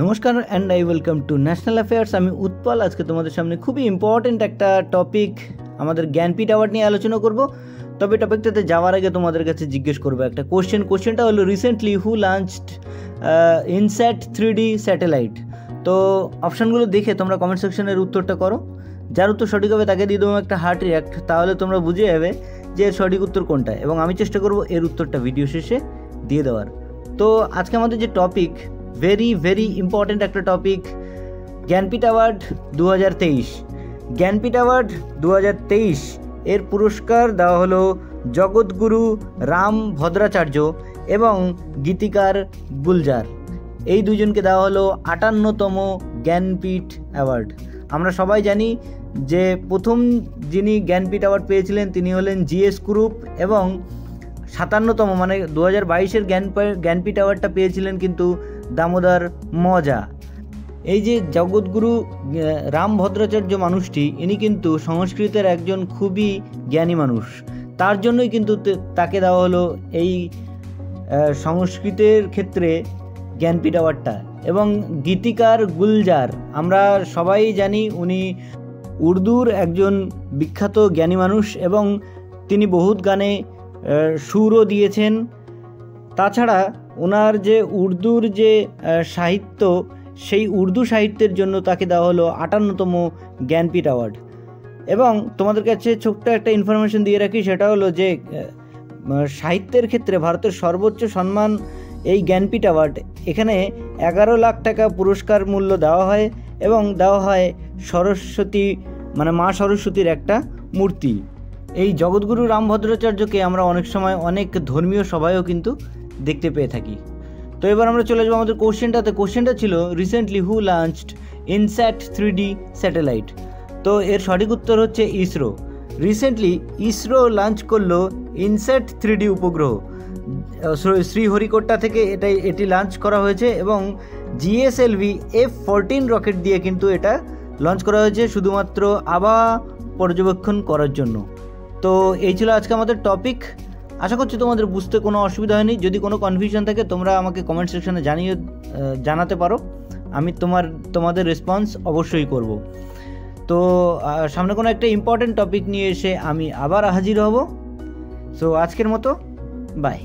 নমস্কার and I welcome to national affairs. আমি উৎপল। আজকে তোমাদের সামনে খুবই ইম্পর্টেন্ট একটা টপিক আমাদের জ্ঞানপীঠ অ্যাওয়ার্ড নিয়ে আলোচনা করব। তবে টপিকটাতে যাওয়ার আগে তোমাদের কাছে জিজ্ঞেস করবো একটা কোশ্চেনটা হলো রিসেন্টলি হু লঞ্চড ইনস্যাট 3D স্যাটেলাইট। তো অপশানগুলো দেখে তোমরা কমেন্ট সেকশনের উত্তরটা করো। যার উত্তর সঠিক হবে তাকে দিয়ে দেবো একটা হার্ট রিয়াক্ট, তাহলে তোমরা বুঝে যাবে যে এর সঠিক উত্তর কোনটা, এবং আমি চেষ্টা করব এর উত্তরটা ভিডিও শেষে দিয়ে দেওয়ার। তো আজকে আমাদের যে টপিক, ভেরি ইম্পর্টেন্ট একটা topic, Jnanpith award 2023। Jnanpith award 2023 এর পুরস্কার দেওয়া হলো জগৎগুরু রাম ভদ্রাচার্য এবং গীতিকার গুলজার। এই দুজনকে দেওয়া হলো 58তম জ্ঞানপীঠ অ্যাওয়ার্ড। আমরা সবাই জানি যে প্রথম যিনি জ্ঞানপীঠ অ্যাওয়ার্ড পেয়েছিলেন তিনি হলেন জিএস কুরুপ, এবং 57তম মানে 2022-এর জ্ঞানপীঠ অ্যাওয়ার্ডটা পেয়েছিলেন কিন্তু দামোদর মজা। এই যে জগৎগুরু রাম ভদ্রাচার্য মানুষটি, ইনি কিন্তু সংস্কৃতের একজন খুবই জ্ঞানী মানুষ। তার জন্যই কিন্তু তাকে দেওয়া হলো এই সংস্কৃতের ক্ষেত্রে জ্ঞানপীঠ অ্যাওয়ার্ডটা। এবং গীতিকার গুলজার, আমরা সবাই জানি উনি উর্দুর একজন বিখ্যাত জ্ঞানী মানুষ, এবং তিনি বহুত গানে সুরও দিয়েছেন। তাছাড়া ওনার যে উর্দুর যে সাহিত্য, সেই উর্দু সাহিত্যের জন্য তাকে দেওয়া হলো 58তম জ্ঞানপীঠ অ্যাওয়ার্ড। এবং তোমাদের কাছে ছোট্ট একটা ইনফরমেশন দিয়ে রাখি, সেটা হলো যে সাহিত্যের ক্ষেত্রে ভারতের সর্বোচ্চ সম্মান এই জ্ঞানপীঠ অ্যাওয়ার্ড। এখানে 11 লাখ টাকা পুরস্কার মূল্য দেওয়া হয়, এবং দেওয়া হয় সরস্বতী মানে মা সরস্বতীর একটা মূর্তি। এই জগৎগুরু রাম ভদ্রাচার্যকে আমরা অনেক সময় অনেক ধর্মীয় সভায়ও কিন্তু দেখতে পেয়ে থাকি। তো এবার আমরা চলে যাবো আমাদের কোশ্চেনটাতে। কোশ্চেনটা ছিল রিসেন্টলি হু লঞ্চড ইনস্যাট 3D স্যাটেলাইট। তো এর সঠিক উত্তর হচ্ছে ইসরো। রিসেন্টলি ইসরো লঞ্চ করলো ইনস্যাট 3D উপগ্রহ। শ্রীহরিকোটা থেকে এটি লঞ্চ করা হয়েছে, এবং GSLV F-14 রকেট দিয়ে কিন্তু এটা লঞ্চ করা হয়েছে শুধুমাত্র আবহাওয়া পর্যবেক্ষণ করার জন্য। তো এই ছিল আজকে আমাদের টপিক। আশা করছি তোমাদের বুঝতে কোনো অসুবিধা হয়নি। যদি কোনো কনফিউশন থাকে তোমরা আমাকে কমেন্ট সেকশনে জানাতে পারো। আমি তোমাদের রেসপন্স অবশ্যই করব। তো সামনে কোনো একটা ইম্পর্টেন্ট টপিক নিয়ে এসে আমি আবার হাজির হব। সো আজকের মতো বাই।